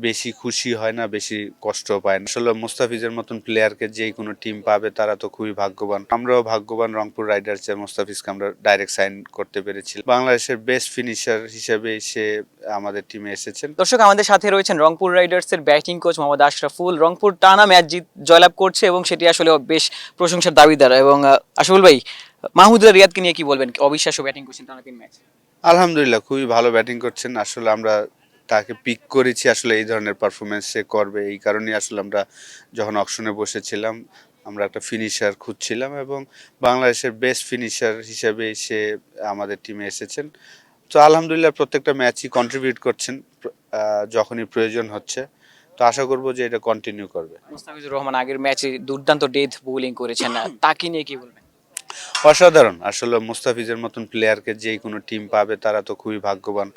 বেশি খুশি হয় না, বেশি কষ্ট পায় না। আসলে মুস্তাফিজের মতন প্লেয়ারকে যেই কোনো টিম পাবে তারা তো খুবই ভাগ্যবান। আমরাও ভাগ্যবান, রংপুর রাইডার্সে মুস্তাফিজকে আমরা ডাইরেক্ট সাইন করতে পেরেছি। বাংলাদেশের বেস্ট ফিনিশার হিসেবে সে আমাদের টিমে এসেছেন। দর্শক, আমাদের সাথে রয়েছেন রংপুর রাইডার্সের ব্যাটিং কোচ মোহাম্মদ আশরাফুল। রংপুর টানা ম্যাচ জয়লাভ করছে এবং সেটি আসলে বেশ প্রশংসার দাবিদার। এবং আশরাফুল ভাই, মাহমুদুল্লাহ রিয়াদকে নিয়ে কি বলবেন? অবিশ্বাস্য ব্যাটিং করছেন টানা 3 ম্যাচ। আলহামদুলিল্লাহ, খুবই ভালো ব্যাটিং করছেন। আসলে আমরা তাকে পিক করেছি, আসলে এই ধরনের পারফরমেন্স সে করবে এই কারণেই আসলে আমরা যখন অকশনে বসেছিলাম আমরা একটা ফিনিশার খুঁজছিলাম এবং বাংলাদেশের বেস্ট ফিনিশার হিসেবে সে আমাদের টিমে এসেছেন। তো আলহামদুলিল্লাহ প্রত্যেকটা ম্যাচই কন্ট্রিবিউট করছেন যখনই প্রয়োজন হচ্ছে। তো আশা করব যে এটা কন্টিনিউ করবে। মুস্তাফিজুর রহমান আগের ম্যাচে দুর্দান্ত ডেথ বোলিং করেছেন, তাকে নিয়ে কি বলবেন? অসাধারণ। আসলে মুস্তাফিজের মতন প্লেয়ারকে যেই কোনো টিম পাবে তারা তো খুবই ভাগ্যবান।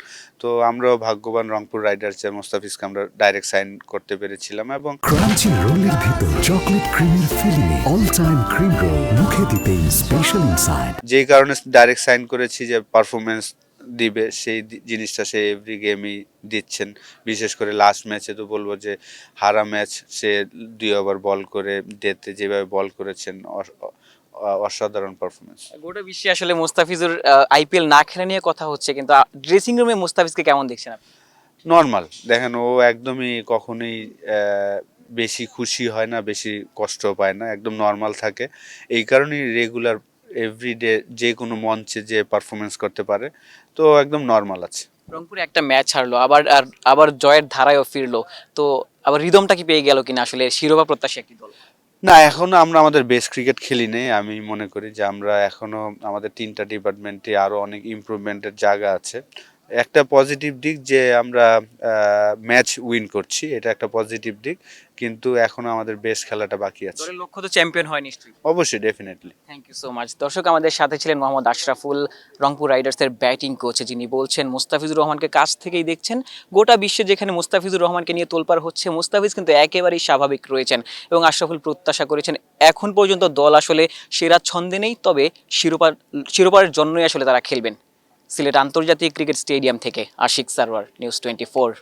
তো আমরাও ভাগ্যবান, রংপুর রাইডার্সে মুস্তাফিজকে আমরা ডাইরেক্ট সাইন করতে পেরেছিলাম এবং ক্রাঞ্চি রোলের ভিতর চকলেট ক্রিমের filling, all time cream roll, মুখে দিতেই স্পেশাল ইনসাইড। যেই কারণে ডাইরেক্ট সাইন করেছি যে পারফরমেন্স দিবে, সেই জিনিসটা সে এভরি গেমই দিচ্ছেন। বিশেষ করে লাস্ট ম্যাচে তো বলবো যে হারা ম্যাচ সে 2 ওভার বল করে ডেতে যেভাবে বল করেছেন, অসাধারণ পারফরমেন্স। গোটা বিশ্বে আসলে মুস্তাফিজুর আইপিএল না খেলা নিয়ে কথা হচ্ছে, কিন্তু ড্রেসিং রুমে মুস্তাফিজকে কেমন দেখছেন আপনি? নর্মাল, দেখেন ও একদমই কখনোই বেশি খুশি হয় না, বেশি কষ্ট পায় না, একদম নর্মাল থাকে। এই কারণেই রেগুলার এভরিডে যে কোনো মঞ্চে যে পারফরমেন্স করতে পারে, তো একদম নর্মাল আছে। রংপুরে একটা ম্যাচ হারলো, আবার জয়ের ধারায়ও ফিরলো, তো আবার রিদমটা কি পেয়ে গেল কিনা আসলে শিরোপা প্রত্যাশী একটি দল? না, এখনো আমরা আমাদের বেস্ট ক্রিকেট খেলি নেই। আমি মনে করি যে আমরা এখনো আমাদের 3টা ডিপার্টমেন্টে আরো অনেক ইমপ্রুভমেন্টের জায়গা আছে। একটা পজিটিভ দিক যে আমরা ম্যাচ উইন করছি, এটা একটা পজিটিভ দিক, কিন্তু এখনো আমাদের বেস্ট খেলাটা বাকি আছে। দলের লক্ষ্য তো চ্যাম্পিয়ন হয় নিশ্চয়ই। অবশ্যই, definitely. Thank you so much. দর্শক, আমাদের সাথে ছিলেন মোহাম্মদ আশরাফুল, রংপুর রাইডার্সের ব্যাটিং কোচ, যিনি বলছেন মুস্তাফিজুর রহমানকে কাছ থেকেই দেখছেন। গোটা বিশ্বে যেখানে মুস্তাফিজুর রহমানকে নিয়ে তোলপাড় হচ্ছে, মুস্তাফিজ কিন্তু একেবারেই স্বাভাবিক রয়েছেন। এবং আশরাফুল প্রত্যাশা করেছেন এখন পর্যন্ত দল আসলে সেরা ছন্দে নেই, তবে শিরোপার জন্যই আসলে তারা খেলবেন। সিলেট আন্তর্জাতিক ক্রিকেট স্টেডিয়াম থেকে আশিক সারওয়ার, নিউজ 24।